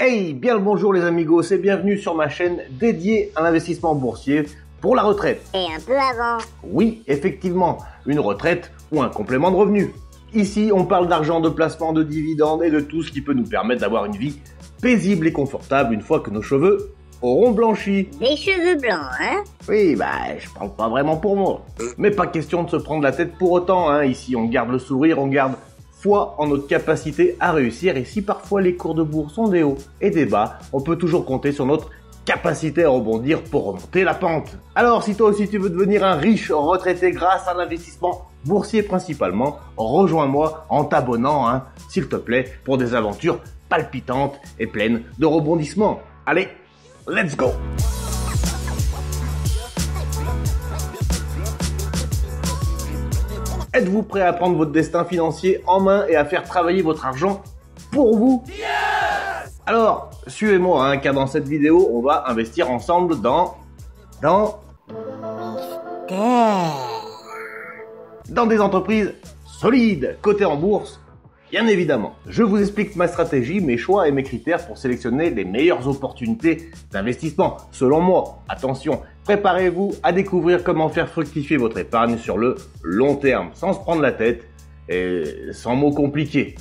Hey, bien le bonjour les amigos et bienvenue sur ma chaîne dédiée à l'investissement boursier pour la retraite. Et un peu avant. Oui, effectivement, une retraite ou un complément de revenus. Ici, on parle d'argent, de placement, de dividendes et de tout ce qui peut nous permettre d'avoir une vie paisible et confortable une fois que nos cheveux auront blanchi. Des cheveux blancs, hein? Oui, je parle pas vraiment pour moi. Mais pas question de se prendre la tête pour autant, hein. Ici, on garde le sourire, on garde foi en notre capacité à réussir. Et si parfois les cours de bourse ont des hauts et des bas, on peut toujours compter sur notre capacité à rebondir pour remonter la pente. Alors, si toi aussi tu veux devenir un riche retraité grâce à l'investissement boursier principalement, rejoins-moi en t'abonnant, s'il te plaît, pour des aventures palpitantes et pleines de rebondissements. Allez, let's go! Êtes-vous prêt à prendre votre destin financier en main et à faire travailler votre argent pour vous? Yes! Alors, suivez-moi, car dans cette vidéo, on va investir ensemble dans des entreprises solides, cotées en bourse, bien évidemment. Je vous explique ma stratégie, mes choix et mes critères pour sélectionner les meilleures opportunités d'investissement. Selon moi, attention, préparez-vous à découvrir comment faire fructifier votre épargne sur le long terme, sans se prendre la tête et sans mots compliqués.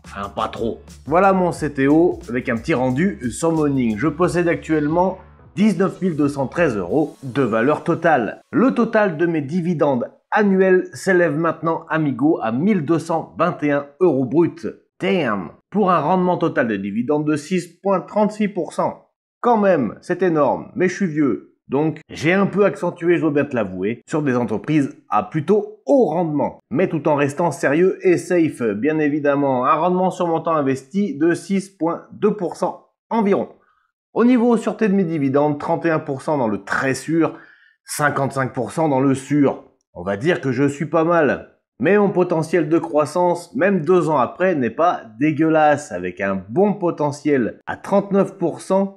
Enfin, pas trop. Voilà mon CTO avec un petit rendu sur Morning. Je possède actuellement 19 213 € de valeur totale. Le total de mes dividendes annuels s'élève maintenant, amigo, à 1221 € bruts. Damn! Pour un rendement total de dividendes de 6,36%. Quand même, c'est énorme, mais je suis vieux. Donc, j'ai un peu accentué, je dois bien te l'avouer, sur des entreprises à plutôt haut rendement, mais tout en restant sérieux et safe, bien évidemment. Un rendement sur montant investi de 6,2% environ. Au niveau sûreté de mes dividendes, 31% dans le très sûr, 55% dans le sûr. On va dire que je suis pas mal. Mais mon potentiel de croissance, même 2 ans après, n'est pas dégueulasse, avec un bon potentiel à 39%,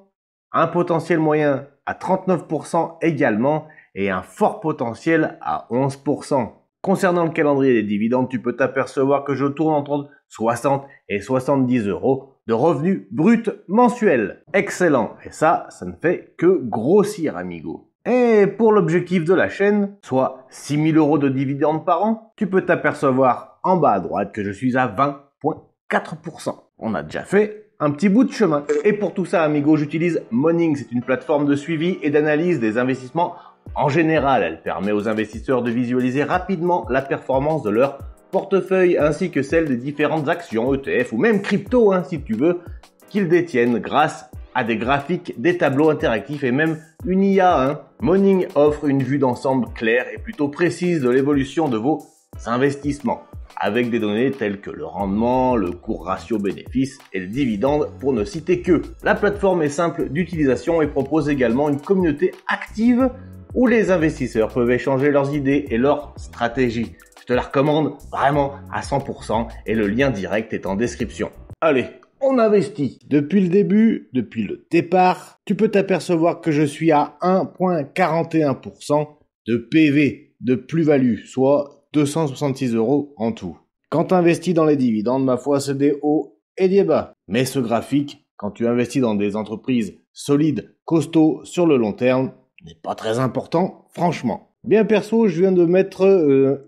un potentiel moyen à 39% également, et un fort potentiel à 11%. Concernant le calendrier des dividendes, tu peux t'apercevoir que je tourne entre 60 et 70 € de revenus bruts mensuels. Excellent. Et ça ne fait que grossir, amigo. Et pour l'objectif de la chaîne, soit 6 000 € de dividendes par an, tu peux t'apercevoir en bas à droite que je suis à 20,4%. On a déjà fait un petit bout de chemin. Et pour tout ça, amigo, j'utilise Morning. C'est une plateforme de suivi et d'analyse des investissements en général. Elle permet aux investisseurs de visualiser rapidement la performance de leur portefeuille ainsi que celle des différentes actions, ETF ou même crypto, si tu veux, qu'ils détiennent grâce à des graphiques, des tableaux interactifs et même une IA. Morning offre une vue d'ensemble claire et plutôt précise de l'évolution de vos investissements, avec des données telles que le rendement, le cours ratio bénéfice et le dividende pour ne citer que. La plateforme est simple d'utilisation et propose également une communauté active où les investisseurs peuvent échanger leurs idées et leurs stratégies. Je te la recommande vraiment à 100% et le lien direct est en description. Allez, on investit. Depuis le début, depuis le départ, tu peux t'apercevoir que je suis à 1,41% de PV, de plus-value, soit 266 € en tout. Quand tu investis dans les dividendes, ma foi, c'est des hauts et des bas. Mais ce graphique, quand tu investis dans des entreprises solides, costauds, sur le long terme, n'est pas très important, franchement. Bien perso, je viens de mettre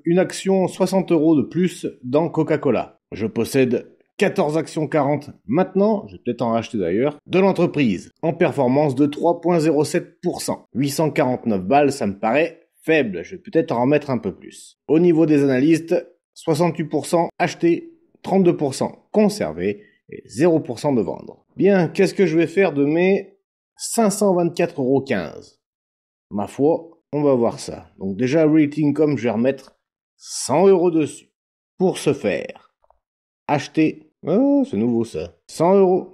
une action 60 € de plus dans Coca-Cola. Je possède 14 actions 40 maintenant, je vais peut-être en racheter d'ailleurs, de l'entreprise, en performance de 3,07%. 849 balles, ça me paraît faible, je vais peut-être en remettre un peu plus. Au niveau des analystes, 68% acheté, 32% conservé et 0% de vendre. Bien, qu'est-ce que je vais faire de mes 524,15 €? Ma foi, on va voir ça. Donc déjà, Rating comme je vais remettre 100 € dessus. Pour ce faire, acheter, oh c'est nouveau ça, 100 €.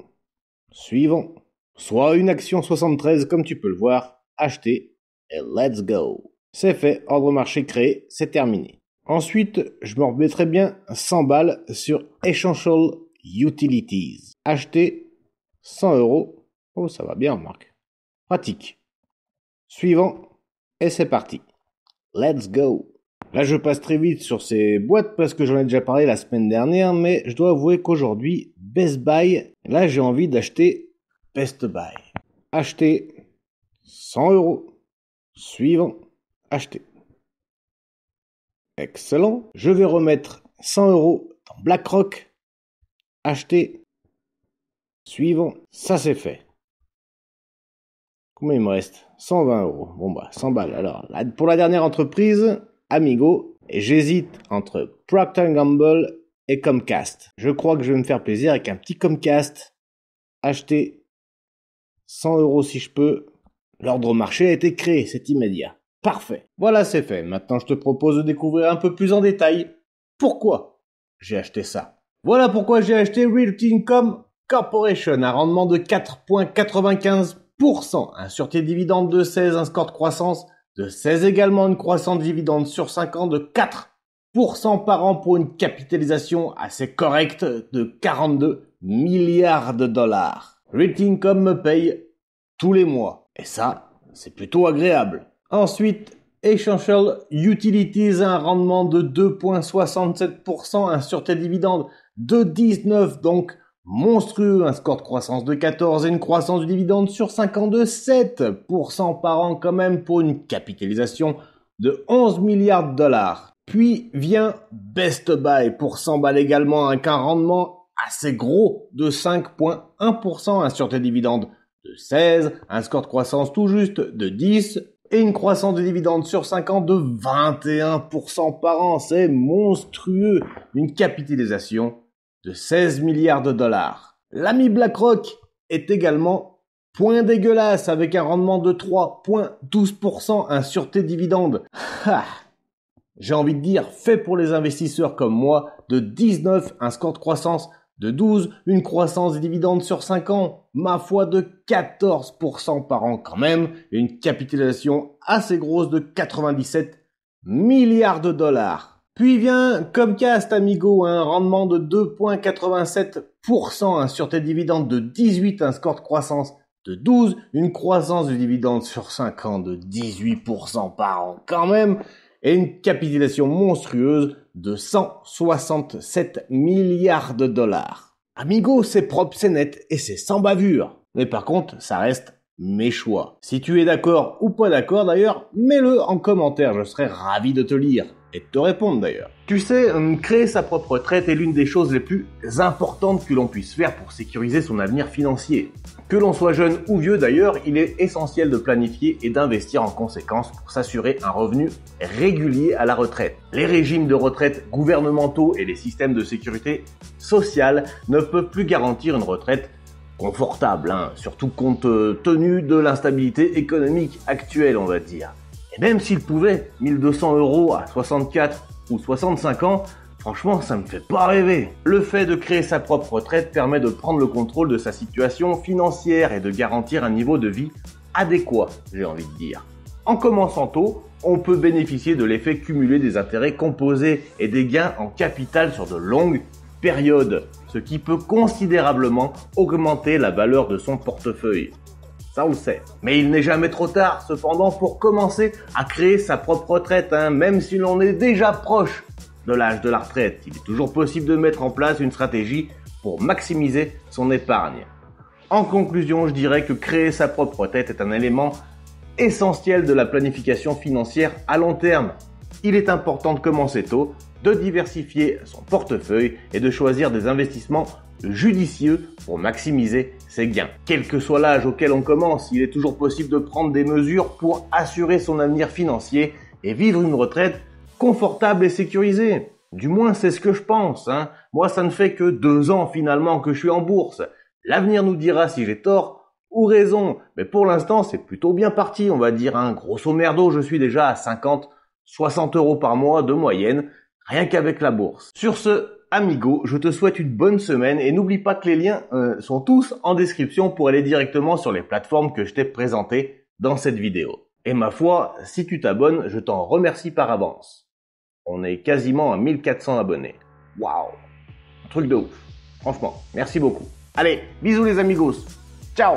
Suivant, soit une action 73 comme tu peux le voir, acheter et let's go. C'est fait, ordre marché créé, c'est terminé. Ensuite, je me remettrai bien 100 balles sur Essential Utilities. Acheter 100 €. Oh, ça va bien, Marc. Pratique. Suivant, et c'est parti. Let's go. Là, je passe très vite sur ces boîtes parce que j'en ai déjà parlé la semaine dernière, mais je dois avouer qu'aujourd'hui, Best Buy, là, j'ai envie d'acheter Best Buy. Acheter 100 €. Suivant. Acheter. Excellent. Je vais remettre 100 € dans BlackRock. Acheter. Suivant. Ça c'est fait. Combien il me reste? 120 €. Bon bah 100 balles. Alors pour la dernière entreprise, Amigo, j'hésite entre Procter & Gamble et Comcast. Je crois que je vais me faire plaisir avec un petit Comcast. Acheter 100 € si je peux. L'ordre au marché a été créé, c'est immédiat. Parfait. Voilà, c'est fait. Maintenant, je te propose de découvrir un peu plus en détail pourquoi j'ai acheté ça. Voilà pourquoi j'ai acheté Realty Income Corporation, un rendement de 4,95%, un sûreté dividende de 16, un score de croissance de 16 également, une croissance dividende sur 5 ans de 4% par an pour une capitalisation assez correcte de 42 milliards de dollars. Realty Income me paye tous les mois. Et ça, c'est plutôt agréable. Ensuite, Essential Utilities, un rendement de 2,67%, un sûreté dividende de 19, donc monstrueux, un score de croissance de 14 et une croissance du dividende sur 5 ans de 7% par an quand même pour une capitalisation de 11 milliards de dollars. Puis vient Best Buy pour 100 balles également avec un rendement assez gros de 5,1%, un sûreté dividende de 16, un score de croissance tout juste de 10 et une croissance de dividendes sur 5 ans de 21% par an. C'est monstrueux. Une capitalisation de 16 milliards de dollars. L'ami BlackRock est également point dégueulasse avec un rendement de 3,12%, un sûreté dividende. J'ai envie de dire fait pour les investisseurs comme moi de 19, un score de croissance de 12, une croissance des dividendes sur 5 ans, ma foi de 14% par an quand même, et une capitalisation assez grosse de 97 milliards de dollars. Puis vient Comcast Amigo, un rendement de 2,87%, un sûreté dividende de 18, un score de croissance de 12, une croissance du dividende sur 5 ans de 18% par an quand même, et une capitalisation monstrueuse de 167 milliards de dollars. Amigo, c'est propre, c'est net et c'est sans bavure. Mais par contre, ça reste mes choix. Si tu es d'accord ou pas d'accord d'ailleurs, mets-le en commentaire, je serai ravi de te lire et de te répondre d'ailleurs. Tu sais, créer sa propre retraite est l'une des choses les plus importantes que l'on puisse faire pour sécuriser son avenir financier. Que l'on soit jeune ou vieux d'ailleurs, il est essentiel de planifier et d'investir en conséquence pour s'assurer un revenu régulier à la retraite. Les régimes de retraite gouvernementaux et les systèmes de sécurité sociale ne peuvent plus garantir une retraite confortable, surtout compte tenu de l'instabilité économique actuelle, on va dire. Et même s'il pouvait, 1200 € à 64 ou 65 ans, franchement, ça me fait pas rêver. Le fait de créer sa propre retraite permet de prendre le contrôle de sa situation financière et de garantir un niveau de vie adéquat, j'ai envie de dire. En commençant tôt, on peut bénéficier de l'effet cumulé des intérêts composés et des gains en capital sur de longues périodes, ce qui peut considérablement augmenter la valeur de son portefeuille. Ça on le sait. Mais il n'est jamais trop tard, cependant, pour commencer à créer sa propre retraite, même si l'on est déjà proche de l'âge de la retraite. Il est toujours possible de mettre en place une stratégie pour maximiser son épargne. En conclusion, je dirais que créer sa propre retraite est un élément essentiel de la planification financière à long terme. Il est important de commencer tôt, de diversifier son portefeuille et de choisir des investissements judicieux pour maximiser ses gains. Quel que soit l'âge auquel on commence, il est toujours possible de prendre des mesures pour assurer son avenir financier et vivre une retraite confortable et sécurisée. Du moins, c'est ce que je pense. Moi, ça ne fait que 2 ans finalement que je suis en bourse. L'avenir nous dira si j'ai tort ou raison. Mais pour l'instant, c'est plutôt bien parti, on va dire. Grosso merdo, je suis déjà à 50, 60 € par mois de moyenne, rien qu'avec la bourse. Sur ce, amigo, je te souhaite une bonne semaine et n'oublie pas que les liens sont tous en description pour aller directement sur les plateformes que je t'ai présentées dans cette vidéo. Et ma foi, si tu t'abonnes, je t'en remercie par avance. On est quasiment à 1400 abonnés. Waouh! Un truc de ouf. Franchement, merci beaucoup. Allez, bisous les amigos. Ciao!